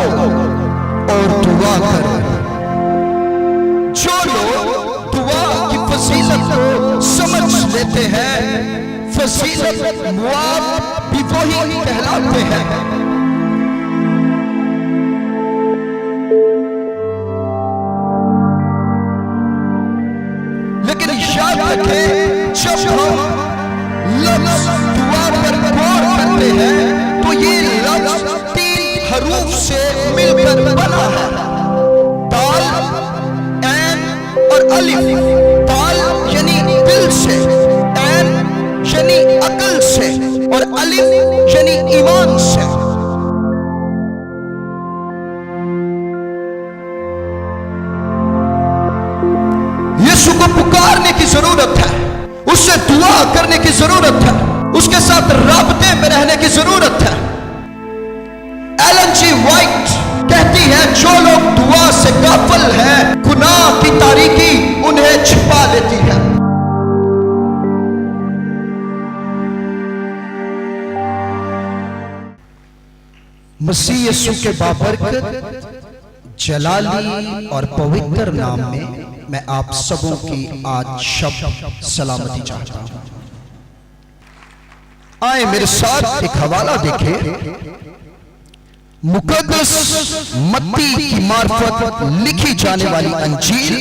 और दुआ करो। जो लोग दुआ की फजीलत को समझ लेते हैं, फजीलत मुआब भी वही कहलाते हैं। लेकिन याद रखें, जब हम लफ्ज़ दुआ पर गौर करते हैं तो ये लफ्ज़ 3 हरूफ से मिलकर बना है। दाल, ऐन और अलिफ। दाल यानी दिल से, ऐन यानी अकल से और अलिफ यानी ईमान से। यीशु को पुकारने की जरूरत है, उससे दुआ करने की जरूरत है, उसके साथ राबते में रहने की जरूरत है। एलन जी वाइट कहती है, जो लोग दुआ से गाफिल हैं, गुनाह की तारीकी उन्हें छिपा लेती है। मसीह यीशु के बाबरकत, जलाली और पवित्र नाम में मैं आप सबों की आज शब्द सलामती चाहता हूं। आए मेरे साथ एक हवाला देखें। मुकद्दस मत्ती की मार्फत लिखी जाने वाली अंजील,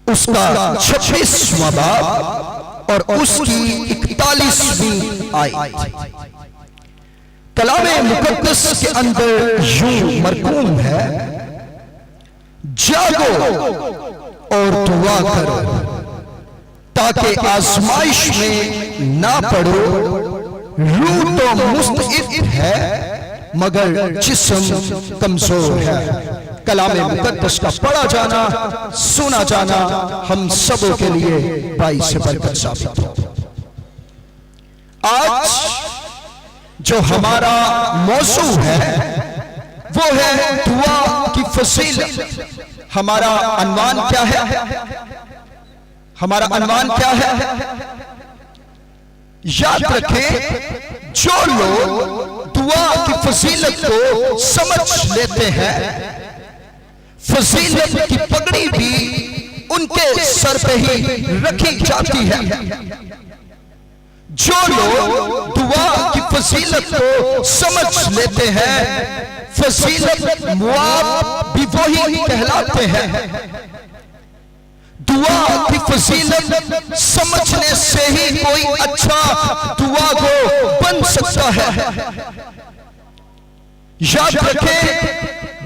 उसका 26वां बाब और उसकी 41वीं आयत। कलामे मुकद्दस के अंदर यूं मरकूम है, जागो और दुआ करो ताकि आजमाइश में ना पड़ो। रूह तो मुस्तइद है मगर जिस्म कमजोर है। कलामे मुकद्दस का पढ़ा जाना, सुना जाना हम सबों के लिए बाइस बरकत साबित हो। आज जो हमारा मौजू है वो है दुआ की फजीलत। हमारा अनवान क्या है? हमारा अनवान क्या है? याद रखें, जो लोग दुआ की फजीलत को समझ लेते हैं, फजीलत की पगड़ी भी उनके सर पे ही रखी जाती है। जो लोग दुआ की फजीलत को समझ लेते हैं, फजीलत मुआब भी वही कहलाते हैं। दुआ की फजीलत समझने से ही कोई अच्छा दुआ को बन सकता है। याद रखें,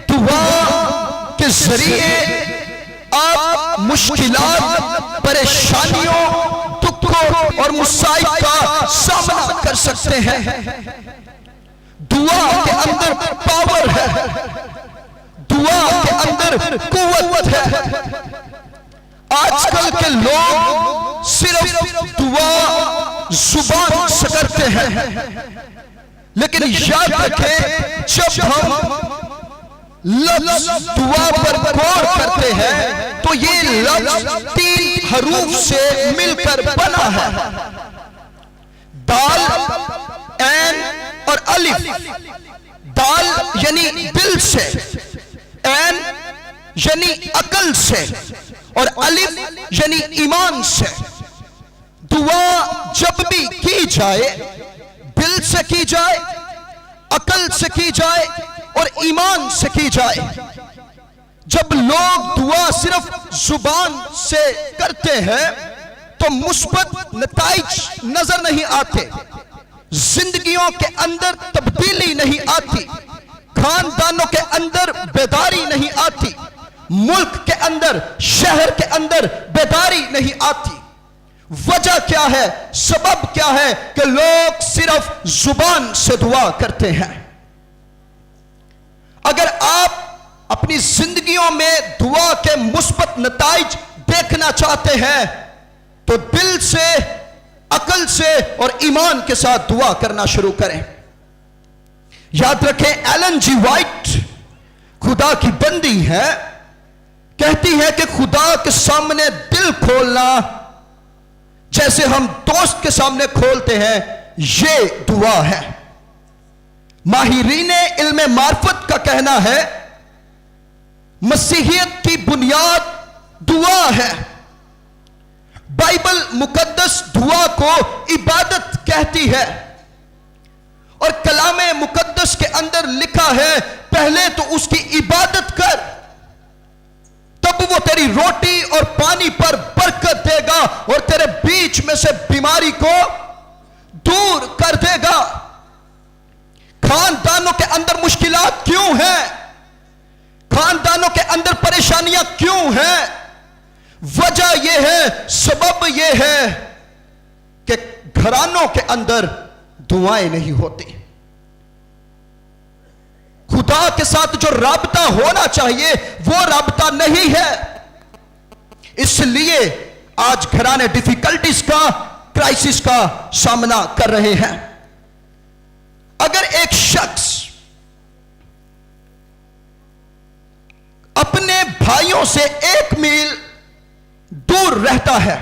दुआ के जरिए आप मुश्किलात, परेशानियों, दुखों और मुसाइब का सामना कर सकते हैं। दुआ के अंदर पावर है, दुआ के अंदर कुव्वत है। आजकल के लोग सिर्फ दुआ जुबान से करते हैं, लेकिन याद रखें, जब हम लफ्ज़ दुआ पर गौर करते हैं तो ये लफ्ज़ 3 हरूफ से मिलकर बना है। दाल, ऐन और अलिफ। दाल यानी दिल से, ऐन यानी अकल से और अलिफ यानी ईमान से। दुआ जब भी की जाए, दिल से की जाए, अकल से की जाए और ईमान से की जाए। जब लोग दुआ सिर्फ जुबान से करते हैं तो मुस्बत नताइज नजर नहीं आते, जिंदगियों के अंदर तब्दीली नहीं आती, खानदानों के अंदर बेदारी नहीं आती, मुल्क के अंदर, शहर के अंदर बेदारी नहीं आती। वजह क्या है? सबब क्या है कि लोग सिर्फ जुबान से दुआ करते हैं। अगर आप अपनी जिंदगियों में दुआ के मुस्बत नताइज देखना चाहते हैं तो दिल से, अकल से और ईमान के साथ दुआ करना शुरू करें। याद रखें, एलन जी वाइट खुदा की बंदी है, कहती है कि खुदा के सामने दिल खोलना जैसे हम दोस्त के सामने खोलते हैं, ये दुआ है। माहिरीन इल्म मार्फत का कहना है मसीहियत की बुनियाद दुआ है। बाइबल मुकद्दस दुआ को इबादत कहती है और कलामे मुकद्दस के अंदर लिखा है पहले तो उसकी इबादत कर, तब वो तेरी रोटी और पानी पर बरकत देगा और तेरे बीच में से बीमारी को दूर कर देगा। खानदानों के अंदर मुश्किलात क्यों हैं? खानदानों के अंदर परेशानियां क्यों हैं? वजह यह है, सबब यह है कि घरानों के अंदर दुआएं नहीं होती। खुदा के साथ जो राबता होना चाहिए वो राबता नहीं है, इसलिए आज घराने डिफिकल्टीज का, क्राइसिस का सामना कर रहे हैं। अगर एक शख्स अपने भाइयों से 1 मील दूर रहता है,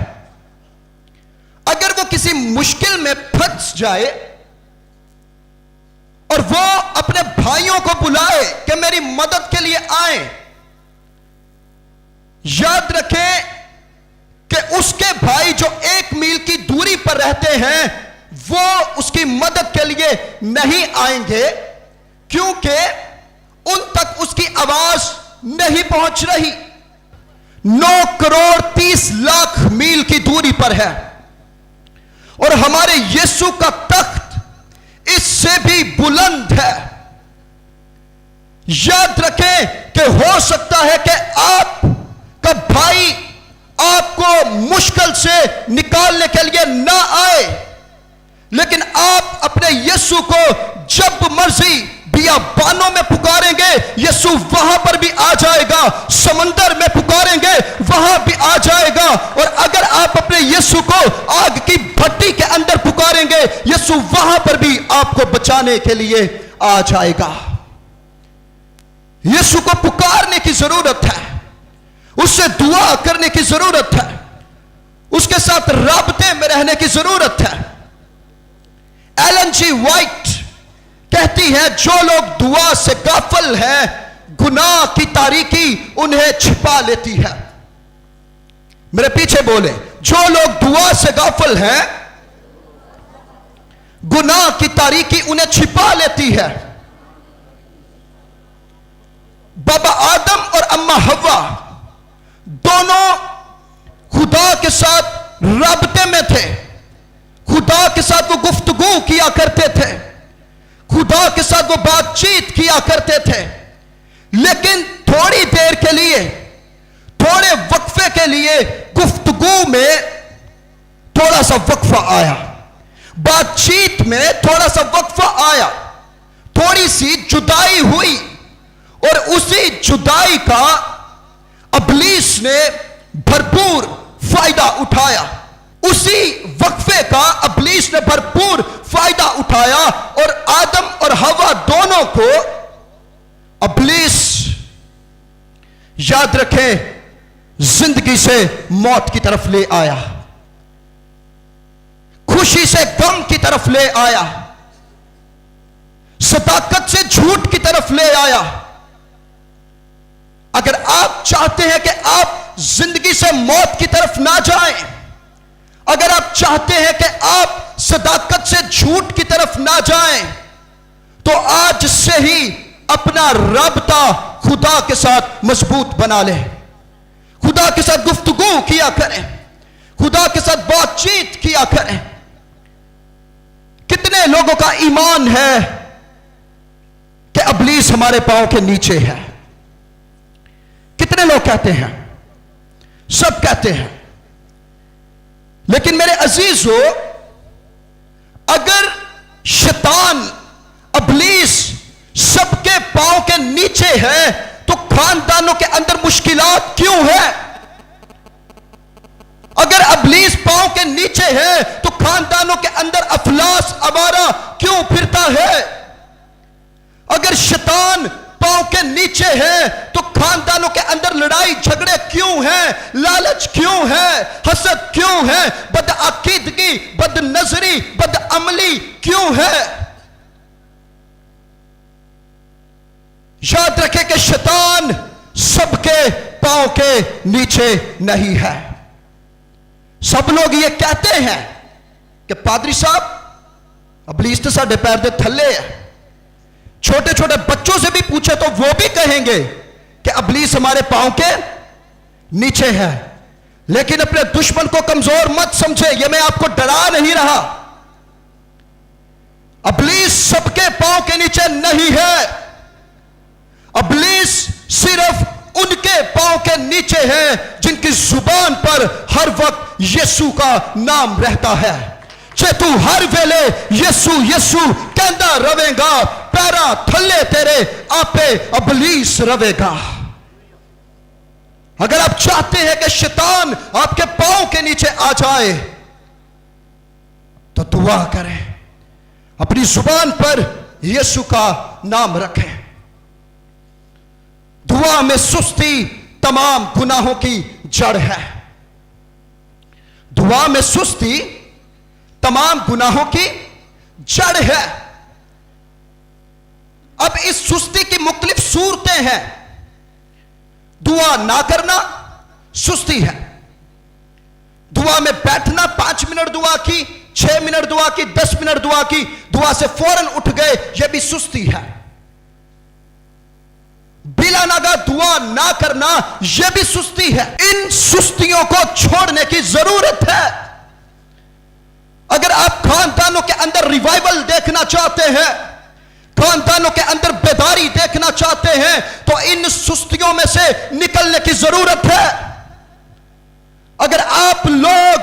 अगर वो किसी मुश्किल में फंस जाए और वो अपने भाइयों को बुलाए कि मेरी मदद के लिए आए, याद रखें कि उसके भाई जो 1 मील की दूरी पर रहते हैं वो उसकी मदद के लिए नहीं आएंगे, क्योंकि उन तक उसकी आवाज नहीं पहुंच रही। 9 करोड़ 30 लाख मील की दूरी पर है और हमारे यीशु का तख्त इससे भी बुलंद है। याद रखें कि हो सकता है कि आपका भाई आपको मुश्किल से निकालने के लिए ना आए, लेकिन आप अपने यीशु को जब मर्जी बियाबानों में पुकारेंगे, यीशु वहां पर भी आ जाएगा। समंदर में पुकारेंगे, वहां भी आ जाएगा। और अगर आप अपने यीशु को आग की भट्टी के अंदर पुकारेंगे, यीशु वहां पर भी आपको बचाने के लिए आ जाएगा। यीशु को पुकारने की जरूरत है, उससे दुआ करने की जरूरत है, उसके साथ राबते में रहने की जरूरत है। एलन जी वाइट कहती है जो लोग दुआ से गाफिल हैं, गुनाह की तारीकी उन्हें छिपा लेती है। मेरे पीछे बोले, जो लोग दुआ से गाफिल हैं, गुनाह की तारीकी उन्हें छिपा लेती है। बाबा आदम और अम्मा हव्वा दोनों खुदा के साथ राबते में थे, खुदा के साथ वो गुफ्तगू किया करते थे, खुदा के साथ वो बातचीत किया करते थे। लेकिन थोड़ी देर के लिए, थोड़े वक्फे के लिए गुफ्तगू में थोड़ा सा वक्फा आया, बातचीत में थोड़ा सा वक्फा आया, थोड़ी सी जुदाई हुई और उसी जुदाई का इब्लीस ने भरपूर फायदा उठाया। उसी वक्फे का इब्लीस ने भरपूर फायदा उठाया और आदम और हवा दोनों को इब्लीस, याद रखें, जिंदगी से मौत की तरफ ले आया, खुशी से गम की तरफ ले आया, सदाकत से झूठ की तरफ ले आया। अगर आप चाहते हैं कि आप जिंदगी से मौत की तरफ ना जाएं, अगर आप चाहते हैं कि आप सदाकत से झूठ की तरफ ना जाएं, तो आज से ही अपना राबता खुदा के साथ मजबूत बना लें, खुदा के साथ गुफ्तगू किया करें, खुदा के साथ बातचीत किया करें। कितने लोगों का ईमान है कि इब्लीस हमारे पांव के नीचे है? कितने लोग कहते हैं? सब कहते हैं। लेकिन मेरे अजीजों, अगर शैतान, इब्लीस सबके पांव के नीचे है, तो खानदानों के अंदर मुश्किलात क्यों है? अगर इब्लीस पांव के नीचे है तो खानदानों के अंदर अफलास आवारा क्यों फिरता है? अगर शैतान पांव के नीचे है तो खानदानों के अंदर लड़ाई झगड़े क्यों हैं? लालच क्यों है? हसद क्यों है? बदअकीदगी, बदनजरी, बदअमली क्यों है? याद रखें कि शैतान सबके पांव के नीचे नहीं है। सब लोग ये कहते हैं कि पादरी साहब इबलीस तो साडे पैर दे थल्ले है। छोटे छोटे बच्चों से भी पूछे तो वो भी कहेंगे कि इबलीस हमारे पांव के नीचे है। लेकिन अपने दुश्मन को कमजोर मत समझे, ये मैं आपको डरा नहीं रहा। इबलीस सबके पांव के नीचे नहीं है। इबलीस सिर्फ उनके पांव के नीचे है जिनकी जुबान पर हर वक्त यीशु का नाम रहता है। जे तू हर वेले यीशु यीशु कहता रवेगा, पैरा थल्ले तेरे आपे इबलीस रवेगा। अगर आप चाहते हैं कि शैतान आपके पांव के नीचे आ जाए तो दुआ करें, अपनी जुबान पर यीशु का नाम रखें। दुआ में सुस्ती तमाम गुनाहों की जड़ है। दुआ में सुस्ती तमाम गुनाहों की जड़ है। अब इस सुस्ती की मुख्तलिफ सूरतें हैं। दुआ ना करना सुस्ती है। दुआ में बैठना, 5 मिनट दुआ की, 6 मिनट दुआ की, 10 मिनट दुआ की, दुआ से फौरन उठ गए, यह भी सुस्ती है। बिला नागा दुआ ना करना यह भी सुस्ती है। इन सुस्तियों को छोड़ने की जरूरत है। अगर आप खानदानों के अंदर रिवाइवल देखना चाहते हैं, खानदानों के अंदर बेदारी देखना चाहते हैं, तो इन सुस्तियों में से निकलने की जरूरत है। अगर आप लोग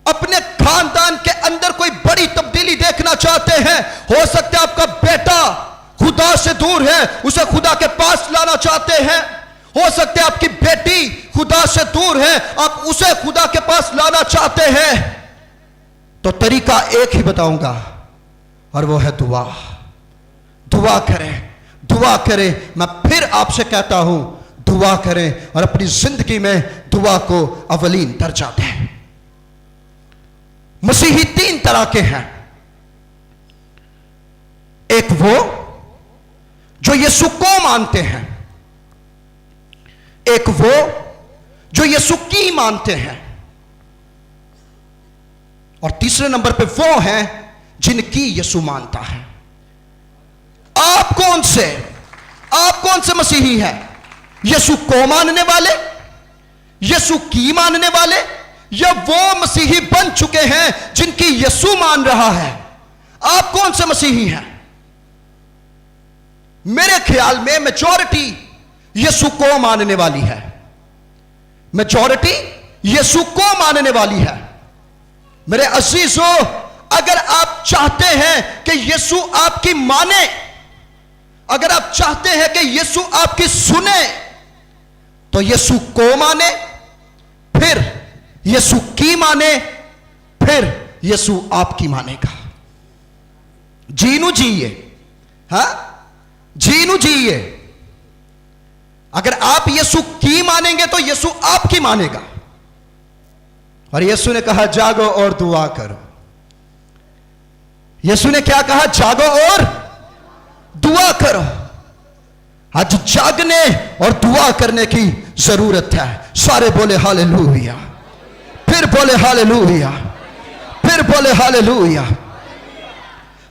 अपने खानदान के अंदर कोई बड़ी तब्दीली देखना चाहते हैं, हो सकता है आपका बेटा खुदा से दूर है, उसे खुदा के पास लाना चाहते हैं। हो सकता है आपकी बेटी खुदा से दूर है, आप उसे खुदा के पास लाना चाहते हैं। तो तरीका एक ही बताऊंगा और वो है दुआ। दुआ करें, दुआ करें। मैं फिर आपसे कहता हूं, दुआ करें और अपनी जिंदगी में दुआ को अवलीन दर्जा दें। मसीही 3 तरह के हैं। एक वो जो यीशु को मानते हैं, एक वो जो यीशु की मानते हैं, और तीसरे नंबर पे वो हैं जिनकी यीशु मानता है। आप कौन से मसीही हैं? यीशु को मानने वाले, यीशु की मानने वाले, या वो मसीही बन चुके हैं जिनकी यीशु मान रहा है? आप कौन से मसीही हैं? मेरे ख्याल में मेजॉरिटी यीशु को मानने वाली है। मेजॉरिटी यीशु को मानने वाली है। मेरे अजीजों, अगर आप चाहते हैं कि यीशु आपकी माने, अगर आप चाहते हैं कि यीशु आपकी सुने, तो यीशु को माने, फिर यीशु की माने, फिर यीशु आपकी मानेगा। जीनू जिए, हाँ जीनू जिए। अगर आप यीशु की मानेंगे तो यीशु आपकी मानेगा। और यीशु ने कहा जागो और दुआ करो। यीशु ने क्या कहा? जागो और दुआ करो। आज जागने और दुआ करने की जरूरत है। सारे बोले हालेलुया, फिर बोले हालेलुया, फिर बोले हालेलुया।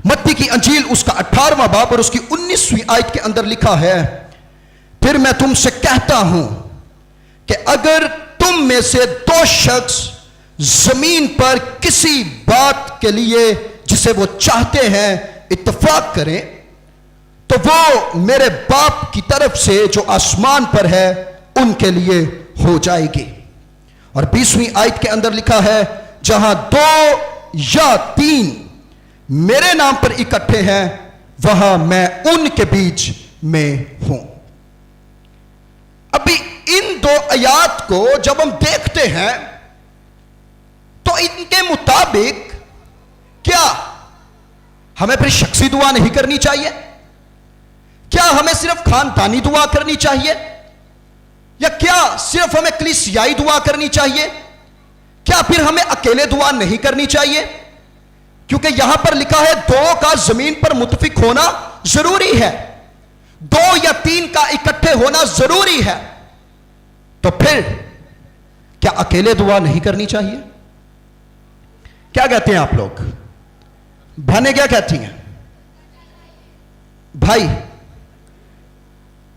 मत्ती की अंजील उसका 18वां बाब और उसकी 19वीं आयत के अंदर लिखा है, फिर मैं तुमसे कहता हूं कि अगर तुम में से 2 शख्स जमीन पर किसी बात के लिए जिसे वो चाहते हैं इत्तेफाक करें, तो वो मेरे बाप की तरफ से जो आसमान पर है उनके लिए हो जाएगी। और 20वीं आयत के अंदर लिखा है, जहां 2 या 3 मेरे नाम पर इकट्ठे हैं, वहां मैं उनके बीच में हूं। अभी इन 2 आयात को जब हम देखते हैं तो इनके मुताबिक क्या हमें फिर शख्सी दुआ नहीं करनी चाहिए? क्या हमें सिर्फ खानदानी दुआ करनी चाहिए? या क्या सिर्फ हमें कलीसियाई दुआ करनी चाहिए? क्या फिर हमें अकेले दुआ नहीं करनी चाहिए? क्योंकि यहां पर लिखा है 2 का जमीन पर मुत्तफिक होना जरूरी है। 2 या 3 का इकट्ठे होना जरूरी है, तो फिर क्या अकेले दुआ नहीं करनी चाहिए? क्या कहते हैं आप लोग? बहनें क्या कहती हैं? भाई,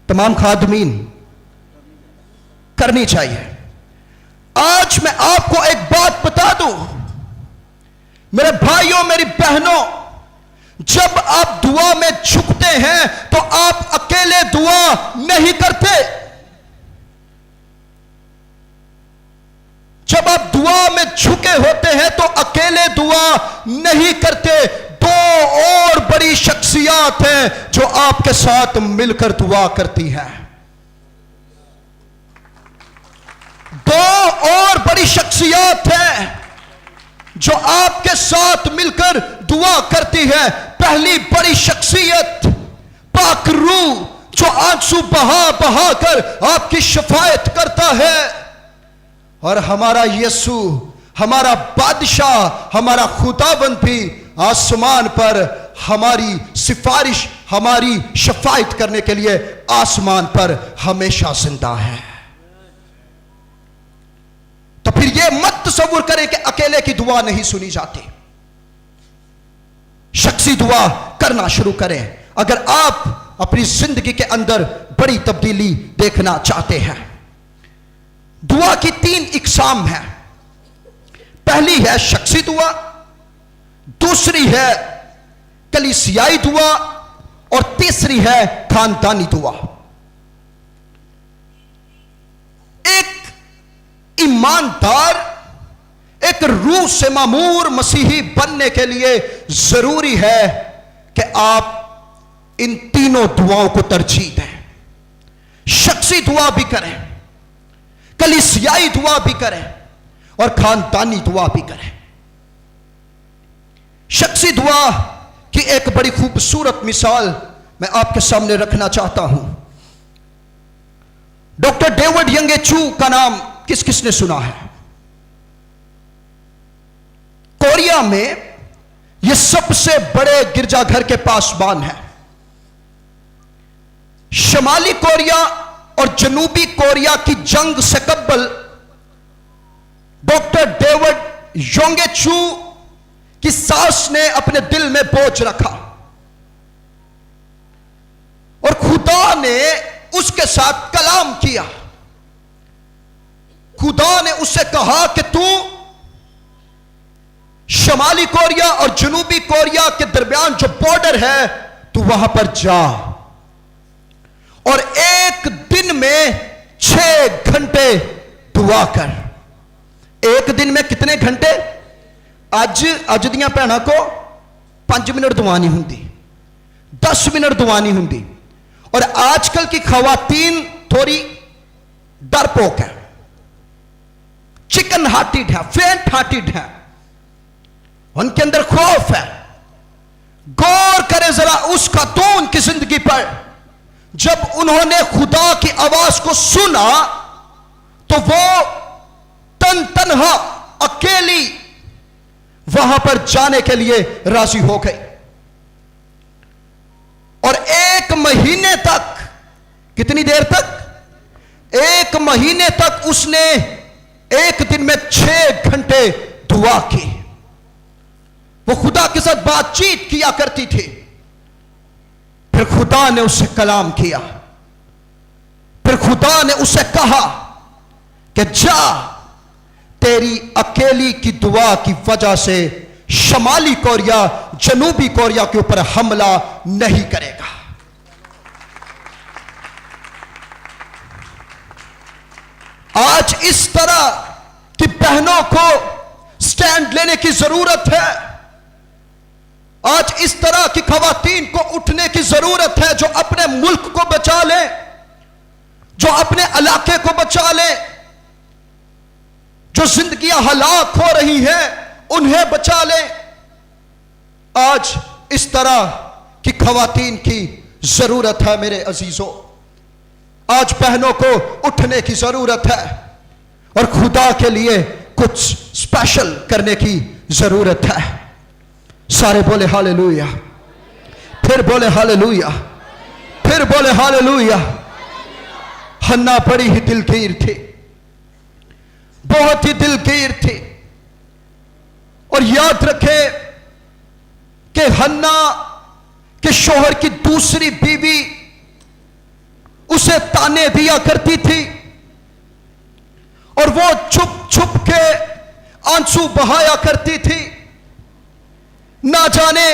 तमाम खादमीन, करनी चाहिए। आज मैं आपको एक बात बता दूं, मेरे भाइयों, मेरी बहनों, जब आप दुआ में झुकते हैं तो आप अकेले दुआ नहीं करते। जब आप दुआ में झुके होते हैं तो अकेले दुआ नहीं करते। 2 और बड़ी शख्सियत हैं जो आपके साथ मिलकर दुआ करती हैं। 2 और बड़ी शख्सियत हैं जो आपके साथ मिलकर दुआ करती है। पहली बड़ी शख्सियत पाक रूह, जो आंसू बहा बहा कर आपकी शफायत करता है। और हमारा यीशु, हमारा बादशाह, हमारा खुदाबंद भी आसमान पर हमारी सिफारिश, हमारी शफायत करने के लिए आसमान पर हमेशा जिंदा है। तो फिर यह मत तसव्वुर करें कि अकेले की दुआ नहीं सुनी जाती। शख्सी दुआ करना शुरू करें अगर आप अपनी जिंदगी के अंदर बड़ी तब्दीली देखना चाहते हैं। दुआ की 3 इकसाम है। पहली है शख्सी दुआ, दूसरी है कलीसियाई दुआ, और तीसरी है खानदानी दुआ। एक ईमानदार, एक रूह से मामूर मसीही बनने के लिए जरूरी है कि आप इन तीनों दुआओं को तरजीह दें। शख्सी दुआ भी करें, कलीसियाई दुआ भी करें, और खानदानी दुआ भी करें। शख्सी दुआ की एक बड़ी खूबसूरत मिसाल मैं आपके सामने रखना चाहता हूं। डॉक्टर डेविड यंगेचू का नाम किस किसने सुना है? कोरिया में यह सबसे बड़े गिरजाघर के पासबान है। शमाली कोरिया और जनूबी कोरिया की जंग से कबल डॉक्टर डेविड योंगेचू की सास ने अपने दिल में बोझ रखा और खुदा ने उसके साथ कलाम किया। खुदा ने उससे कहा कि तू शमाली कोरिया और जनूबी कोरिया के दरमियान जो बॉर्डर है, तू वहां पर जा और एक दिन में 6 घंटे दुआ कर। एक दिन में कितने घंटे? अज दियां भैणां को 5 मिनट दुआ नहीं हुंदी, 10 मिनट दुआ नहीं हुंदी। और आजकल की खवातीन थोड़ी डरपोक है, चिकन हार्टेड है, फेंट हार्टेड है, उनके अंदर खौफ है। गौर करें जरा उस खातून की जिंदगी पर। जब उन्होंने खुदा की आवाज को सुना तो वो तन्हा अकेली वहां पर जाने के लिए राजी हो गई और 1 महीने तक, कितनी देर तक? 1 महीने तक उसने एक दिन में 6 घंटे दुआ की। वो खुदा के साथ बातचीत किया करती थी। फिर खुदा ने उससे कलाम किया। फिर खुदा ने उससे कहा कि जा, तेरी अकेली की दुआ की वजह से शमाली कोरिया जनूबी कोरिया के ऊपर हमला नहीं करेगा। आज इस तरह की बहनों को स्टैंड लेने की जरूरत है। आज इस तरह की खवातीन को उठने की जरूरत है जो अपने मुल्क को बचा ले, जो अपने इलाके को बचा ले, जो जिंदगियां हलाक हो रही हैं उन्हें बचा ले। आज इस तरह की खवातीन की जरूरत है मेरे अजीजों। आज बहनों को उठने की जरूरत है और खुदा के लिए कुछ स्पेशल करने की जरूरत है। सारे बोले हालेलुया, फिर बोले हालेलुया, फिर बोले हालेलुया। हन्ना बड़ी ही दिलगीर थी, बहुत ही दिलगीर थी। और याद रखे कि हन्ना के शौहर की दूसरी बीवी उसे ताने दिया करती थी और वो छुप छुप के आंसू बहाया करती थी। ना जाने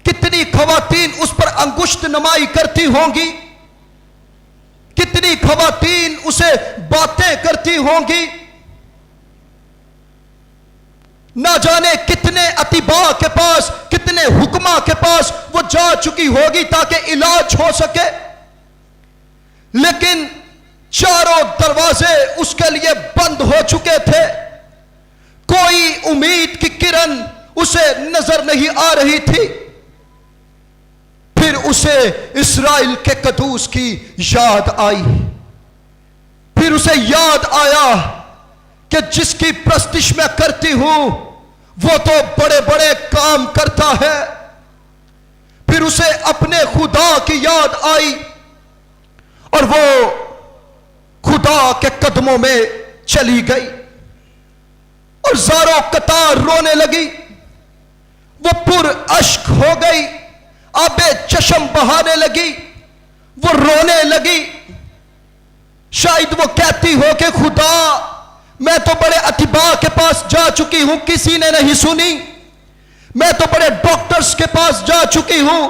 कितनी खवातीन उस पर अंगुष्ठ नमाई करती होंगी, कितनी खवातीन उसे बातें करती होंगी, ना जाने कितने अतिबा के पास, कितने हुक्मा के पास वो जा चुकी होगी ताकि इलाज हो सके। लेकिन चारों दरवाजे उसके लिए बंद हो चुके थे। कोई उम्मीद की किरण उसे नजर नहीं आ रही थी। फिर उसे इस्राएल के कदूस की याद आई। फिर उसे याद आया कि जिसकी प्रस्तिश मैं करती हूं वो तो बड़े बड़े काम करता है। फिर उसे अपने खुदा की याद आई और वो खुदा के कदमों में चली गई और ज़ारों कतार रोने लगी। वो पुर अश्क हो गई, आबे चश्म बहाने लगी, वो रोने लगी। शायद वो कहती हो कि खुदा, मैं तो बड़े अतिबा के पास जा चुकी हूं, किसी ने नहीं सुनी। मैं तो बड़े डॉक्टर्स के पास जा चुकी हूं,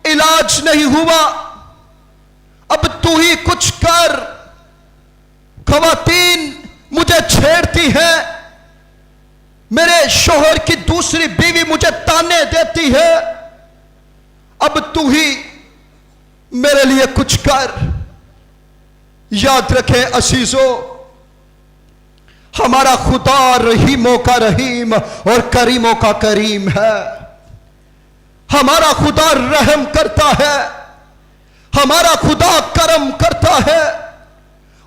इलाज नहीं हुआ। अब तू ही कुछ कर। खवातीन मुझे छेड़ती है, मेरे शौहर की दूसरी बीवी मुझे ताने देती है। अब तू ही मेरे लिए कुछ कर। याद रखें अजीजों, हमारा खुदा रहीमों का रहीम और करीमों का करीम है। हमारा खुदा रहम करता है, हमारा खुदा करम करता है।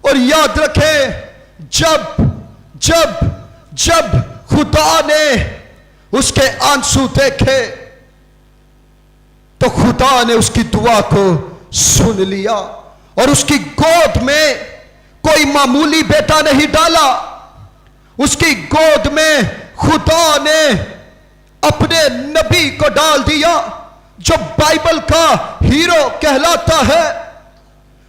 और याद रखें, जब जब जब खुदा ने उसके आंसू देखे तो खुदा ने उसकी दुआ को सुन लिया और उसकी गोद में कोई मामूली बेटा नहीं डाला। उसकी गोद में खुदा ने अपने नबी को डाल दिया, जो बाइबल का हीरो कहलाता है,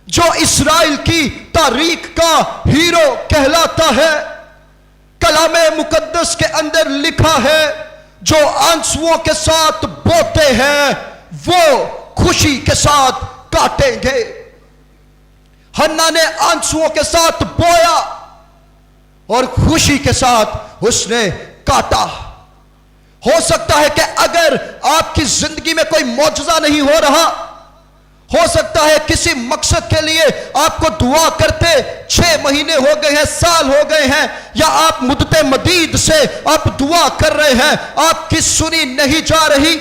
जो इस्राएल की तारीख का हीरो कहलाता है। कलामे मुकद्दस के अंदर लिखा है, जो आंसुओं के साथ बोते हैं वो खुशी के साथ काटेंगे। हन्ना ने आंसुओं के साथ बोया और खुशी के साथ उसने काटा। हो सकता है कि अगर आपकी जिंदगी में कोई मौजज़ा नहीं हो रहा, हो सकता है किसी मकसद के लिए आपको दुआ करते 6 महीने हो गए हैं, साल हो गए हैं, या आप मुद्दते मदीद से आप दुआ कर रहे हैं, आपकी सुनी नहीं जा रही।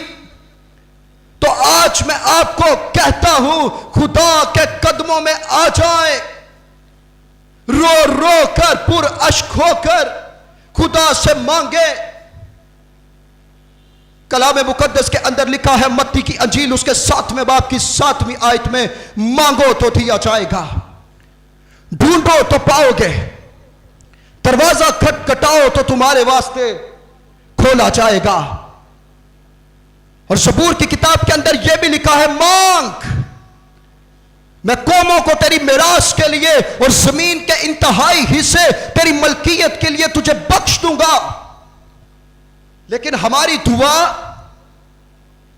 तो आज मैं आपको कहता हूं, खुदा के कदमों में आ जाएं, रो रो कर पुर अश्क होकर खुदा से मांगे। कलाम मुकद्दस के अंदर लिखा है, मत्ती की अंजील उसके 7वें बाब की 7वीं आयत में, मांगो तो दिया जाएगा, ढूंढो तो पाओगे, दरवाजा खटखटाओ तो तुम्हारे वास्ते खोला जाएगा। और ज़बूर की किताब के अंदर यह भी लिखा है, मांग, मैं कौमों को तेरी मिरास के लिए और जमीन के इंतहाई हिस्से तेरी मलकियत के लिए तुझे बख्श दूंगा। लेकिन हमारी दुआ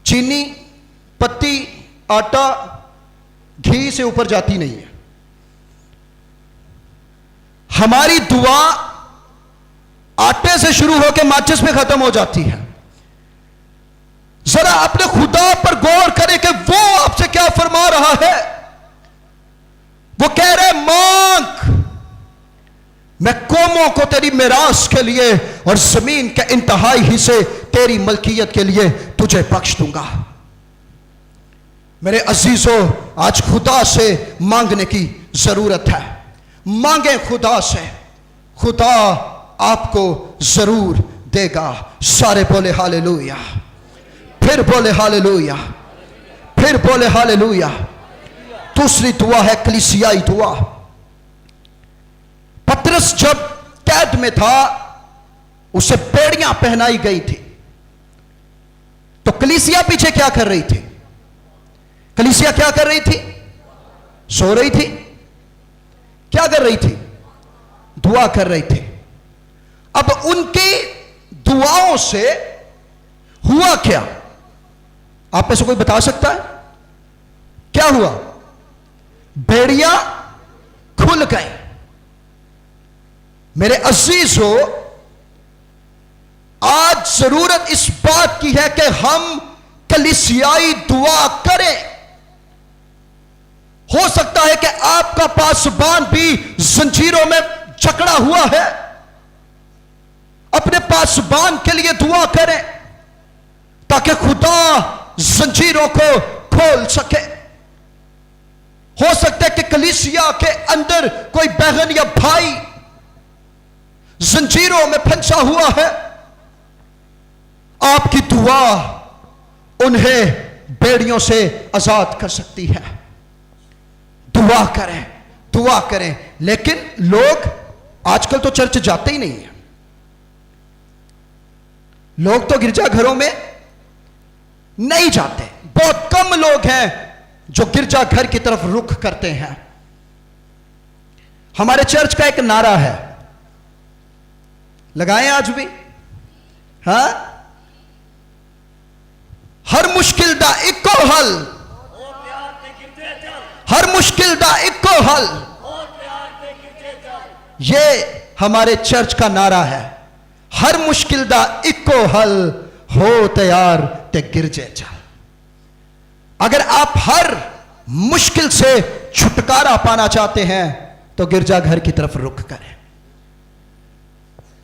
चीनी, पत्ती, आटा, घी से ऊपर जाती नहीं है। हमारी दुआ आटे से शुरू होकर माचिस में खत्म हो जाती है। जरा अपने खुदा पर गौर करें कि वो आपसे क्या फरमा रहा है। वो कह रहे, मांग, मैं कौमों को तेरी मिरास के लिए और जमीन के इंतहाई हिस्से तेरी मलकियत के लिए तुझे बख्श दूंगा। मेरे अजीजों, आज खुदा से मांगने की जरूरत है। मांगे खुदा से, खुदा आपको जरूर देगा। सारे बोले हालेलुया, फिर बोले हालेलुया, फिर बोले हालेलुया। दूसरी दुआ है कलीसियाई दुआ। पतरस जब कैद में था, उसे बेड़ियां पहनाई गई थी, तो कलीसिया पीछे क्या कर रही थी? कलीसिया क्या कर रही थी? सो रही थी। क्या कर रही थी? दुआ कर रही थी। अब उनकी दुआओं से हुआ क्या? आप में से कोई बता सकता है क्या हुआ? बेड़ियां खुल गई। मेरे अजीजों, आज जरूरत इस बात की है कि हम कलीसियाई दुआ करें। हो सकता है कि आपका पासबान भी जंजीरों में जकड़ा हुआ है। अपने पासबान के लिए दुआ करें ताकि खुदा जंजीरों को खोल सके। हो सकता है कि कलीसिया के अंदर कोई बहन या भाई जंजीरों में फंसा हुआ है। आपकी दुआ उन्हें बेड़ियों से आजाद कर सकती है। दुआ करें, दुआ करें। लेकिन लोग आजकल तो चर्च जाते ही नहीं है। लोग तो गिरजाघरों में नहीं जाते। बहुत कम लोग हैं जो गिरजाघर की तरफ रुख करते हैं। हमारे चर्च का एक नारा है, लगाएं आज भी, हां, हर मुश्किल दा इको हल, हर मुश्किल दा इको हल। ये हमारे चर्च का नारा है। हर मुश्किल दा इको हल, हो तैयार ते गिरजे चल। अगर आप हर मुश्किल से छुटकारा पाना चाहते हैं तो गिरजाघर की तरफ रुख करें।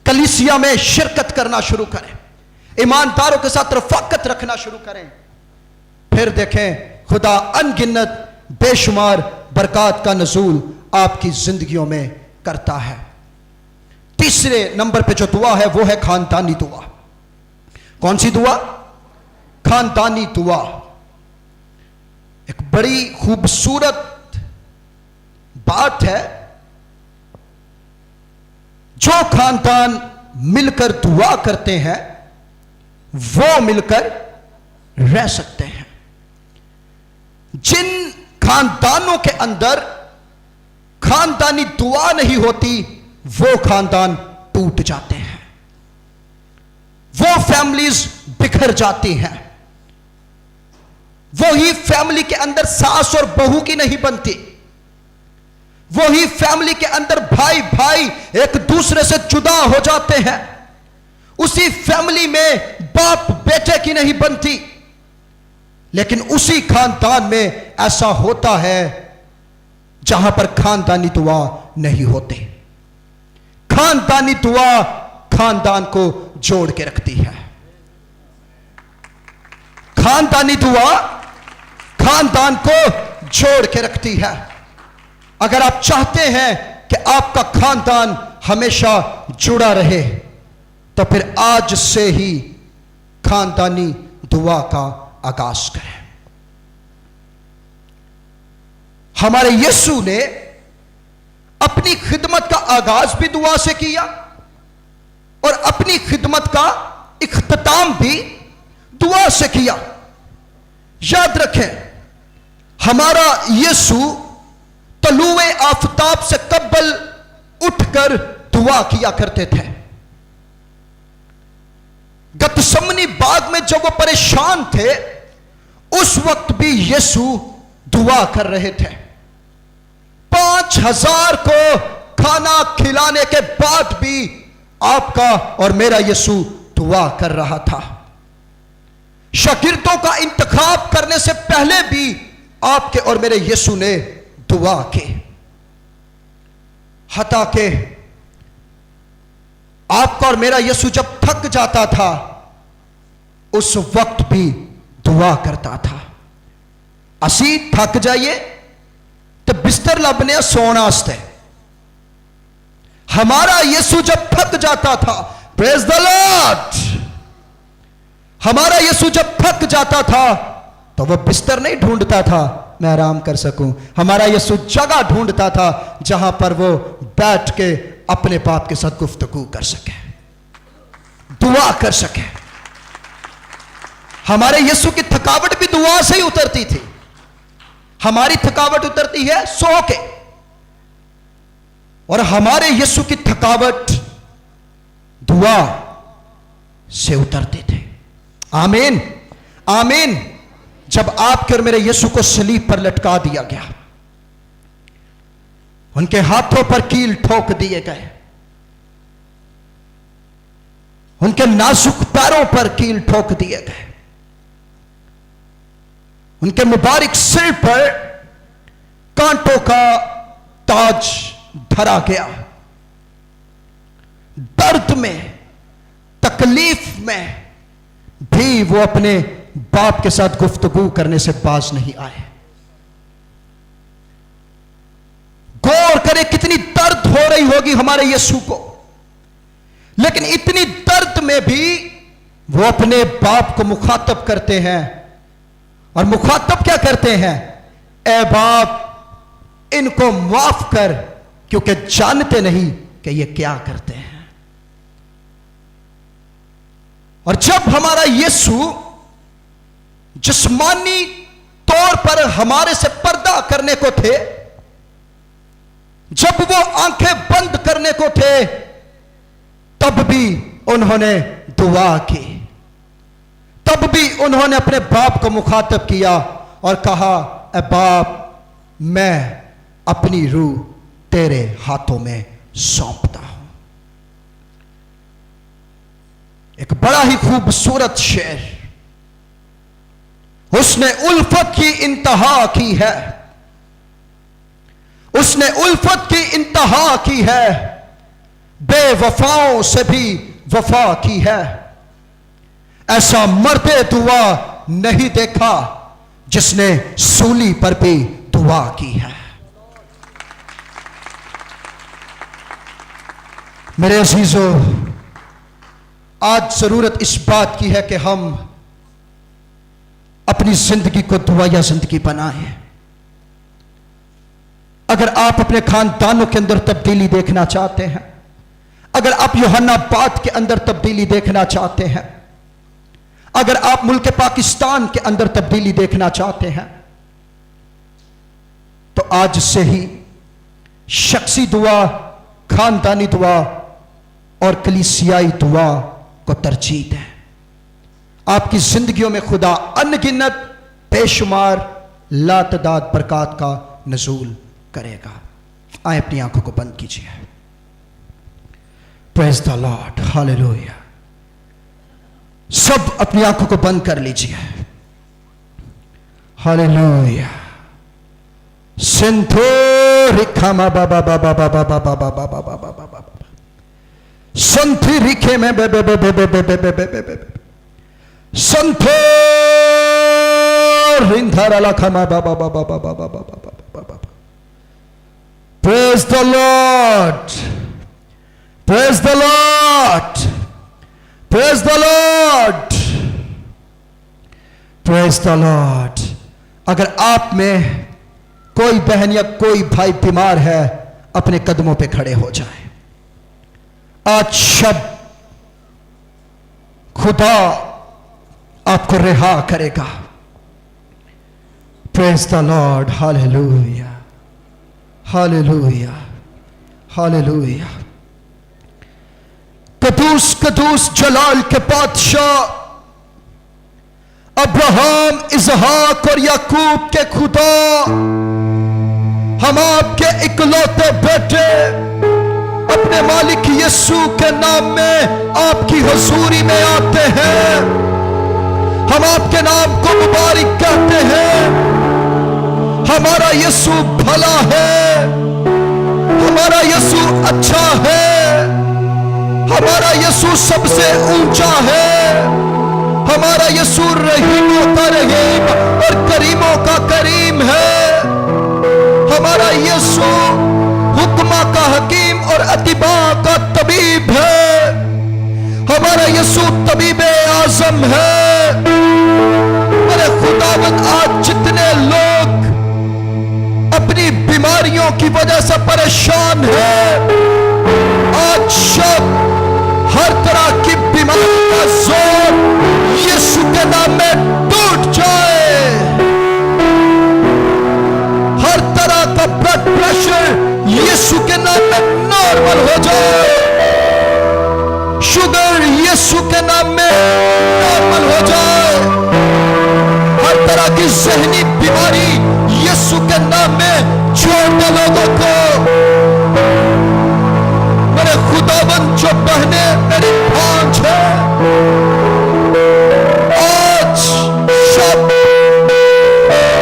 कलीसिया में शिरकत करना शुरू करें। ईमानदारों के साथ रफाकत रखना शुरू करें। फिर देखें खुदा अनगिनत बेशुमार बरकत का नज़ूल आपकी जिंदगियों में करता है। तीसरे नंबर पे जो दुआ है वो है खानदानी दुआ। कौन सी दुआ? खानदानी दुआ। एक बड़ी खूबसूरत बात है। जो खानदान मिलकर दुआ करते हैं वो मिलकर रह सकते हैं। जिन खानदानों के अंदर खानदानी दुआ नहीं होती वो खानदान टूट जाते हैं, वो फैमिलीज बिखर जाती हैं। वही फैमिली के अंदर सास और बहू की नहीं बनती। वही फैमिली के अंदर भाई भाई एक दूसरे से जुदा हो जाते हैं। उसी फैमिली में बाप बेटे की नहीं बनती। लेकिन उसी खानदान में ऐसा होता है जहां पर खानदानी दुआ नहीं होती। खानदानी दुआ खानदान को जोड़ के रखती है। खानदानी दुआ खानदान को जोड़ के रखती है। अगर आप चाहते हैं कि आपका खानदान हमेशा जुड़ा रहे तो फिर आज से ही खानदानी दुआ का आगाज करें। हमारे यीशु ने अपनी खिदमत का आगाज भी दुआ से किया और अपनी खिदमत का इख्तिताम भी दुआ से किया। याद रखें, हमारा यीशु तलुए आफताब से कब्ल उठकर दुआ किया करते थे। गतसमनी बाग में जब वो परेशान थे उस वक्त भी यीशु दुआ कर रहे थे। 5000 को खाना खिलाने के बाद भी आपका और मेरा यीशु दुआ कर रहा था। शागिर्दों का इंतखाब करने से पहले भी आपके और मेरे यीशु ने दुआ की। हता के आपका और मेरा यीशु जब थक जाता था उस वक्त भी दुआ करता था। असी थक जाइए तो बिस्तर लभने सोने वास्ते। हमारा यीशु जब थक जाता था, प्रेज द लॉर्ड, हमारा यीशु जब थक जाता था तो वह बिस्तर नहीं ढूंढता था, मैं आराम कर सकूं। हमारा यीशु जगह ढूंढता था जहां पर वो बैठ के अपने बाप के साथ गुफ्तगू कर सके, दुआ कर सके। हमारे यीशु की थकावट भी दुआ से ही उतरती थी। हमारी थकावट उतरती है सो के, और हमारे यीशु की थकावट दुआ से उतरते थे। आमीन, आमीन। जब आपके और मेरे यीशु को सलीब पर लटका दिया गया, उनके हाथों पर कील ठोक दिए गए, उनके नाजुक पैरों पर कील ठोक दिए गए, उनके मुबारक सिर पर कांटों का ताज धरा गया। दर्द में, तकलीफ में भी वो अपने बाप के साथ गुफ्तगू करने से बाज नहीं आए। गौर करें कितनी दर्द हो रही होगी हमारे यीशु को, लेकिन इतनी दर्द में भी वो अपने बाप को मुखातब करते हैं। और मुखातब क्या करते हैं? ए बाप, इनको माफ कर, क्योंकि जानते नहीं कि ये क्या करते हैं। और जब हमारा यीशु जिस्मानी तौर पर हमारे से पर्दा करने को थे, जब वो आंखें बंद करने को थे, तब भी उन्होंने दुआ की, तब भी उन्होंने अपने बाप को मुखातब किया और कहा, ए बाप, मैं अपनी रूह तेरे हाथों में सौंपता हूं। एक बड़ा ही खूबसूरत शेर, उसने उल्फत की इंतहा की है, उसने उल्फत की इंतहा की है, बेवफाओं से भी वफा की है। ऐसा मर्दे दुआ नहीं देखा जिसने सूली पर भी दुआ की है। मेरे अजीजों, आज जरूरत इस बात की है कि हम अपनी जिंदगी को दुआया जिंदगी बनाएं। अगर आप अपने खानदानों के अंदर तब्दीली देखना चाहते हैं, अगर आप यूहन्ना बात के अंदर तब्दीली देखना चाहते हैं, अगर आप मुल्क पाकिस्तान के अंदर तब्दीली देखना चाहते हैं, तो आज से ही शख्सी दुआ, खानदानी दुआ और कलीसियाई दुआ को तरजीह दें। आपकी जिंदगियों में खुदा अनगिनत बेशुमार लातदाद बरकत का नज़ूल करेगा। आए अपनी आंखों को बंद कीजिए। Praise the lord, hallelujah. सब अपनी आंखों को बंद कर लीजिए। हालेलुया। सिंधु रिखामा बाबा बाबा बाबा बाबा बाबा बाबा बाबा संथी रिखे में बे बे बे बे बे बे बे बे बे बे संथो रिंधारा लखमा बाबा बाबा बाबा बाबा बाबा। Praise the lord, praise the lord, praise the lord, praise the lord. अगर आप में कोई बहन या कोई भाई बीमार है, अपने कदमों पे खड़े हो जाए। आज शब खुदा आपको रिहा करेगा। Praise the lord, hallelujah, hallelujah, hallelujah. कदूस कदूस जलाल के बादशाह, अब्राहम, इसहाक और याकूब के खुदा, हम आपके इकलौते बेटे अपने मालिक यीशु के नाम में आपकी हुजूरी में आते हैं। हम आपके नाम को मुबारक कहते हैं। हमारा यीशु भला है, हमारा यीशु अच्छा है, हमारा यीशु सबसे ऊंचा है, हमारा यीशु रहीमों का रहीम और करीमों का करीम है। हमारा यीशु हुक्मा का हकीम और अतिबा का तबीब है। हमारा यीशु तबीब आजम है। अरे खुदावंद, आज जितने लोग ऐसा परेशान है, आज सब हर तरह की बीमारी का जोर यीशु के नाम में टूट जाए। हर तरह का ब्लड प्रेशर यीशु के नाम में नॉर्मल हो जाए। शुगर यीशु के नाम में नॉर्मल हो जाए। हर तरह की ज़हनी बीमारी यीशु के नाम में छोड़ दे लोगों को। मेरे खुदावंद जो बहने मेरी भांज है, आज सब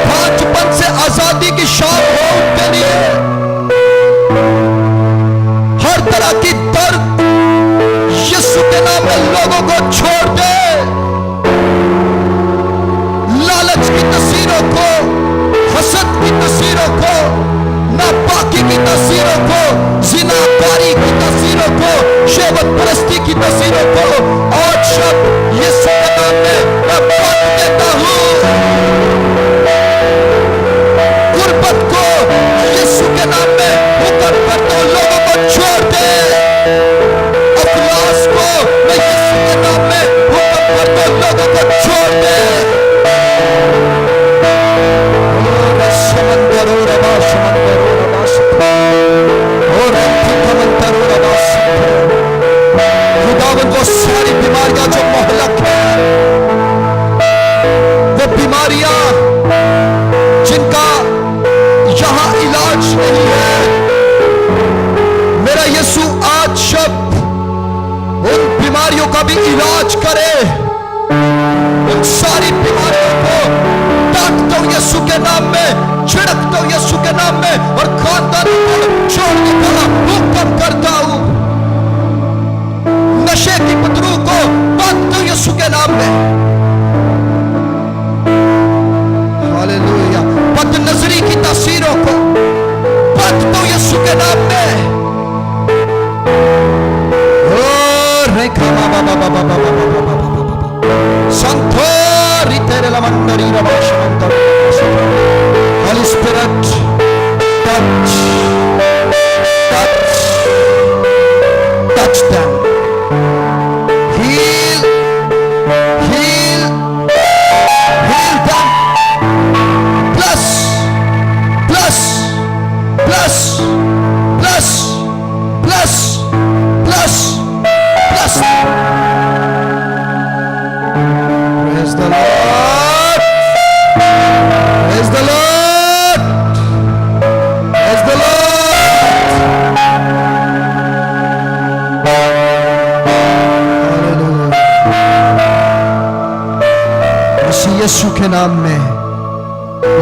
भांजपन से आजादी की शाम हो उनके लिए। हर तरह की दर्द यीशु के नाम में लोगों को छोड़ दे। लालच की तस्वीरों को, हसद की तस्वीरों को, नापाकी की तस्वीरों को, जिनाकारी की तस्वीरों को, शहवत परस्ती की तस्वीरों को आज सब यीशु के नाम में मैं बांध देता हूं। गुर्बत को यीशु के नाम में हुक्म करता हूं, लोगों को छोड़ दे। अफलास को मैं यीशु के नाम में हुक्म करता हूं, लोगों को छोड़ दे। खुदावंद वो सारी बीमारियां जो मोहलक है, वो बीमारियां जिनका यहां इलाज नहीं है, मेरा यीशु आज शब्द उन बीमारियों का भी इलाज करे। उन सारी बीमारियों को डांटता हूं यीशु के नाम में, छिड़कता हूं यीशु के नाम में और खानदान को छोड़ने का हुक्म करता हूं। नशे की बदबू को बांधता हूं यीशु के नाम में। हालेलुया। बदनजरी की तस्वीरों को बांधता हूं यीशु के नाम में। ओ रेखा बाबा बाबा बाबा बाबा संतोरी तेरे लमंदरी रवाशमंदर। Holy Spirit, touch, touch, touch them. Heal, heal, heal them. Bless, bless, bless, bless, bless, bless, bless. Praise the Lord. Praise the Lord. Praise the Lord. Hallelujah. मसीह यीशु के नाम में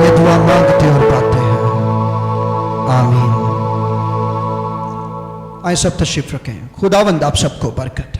ये दुआ मांगते और पाते हैं। आमीन। आए सब तशरीफ रखें। खुदावंद आप सबको बरकत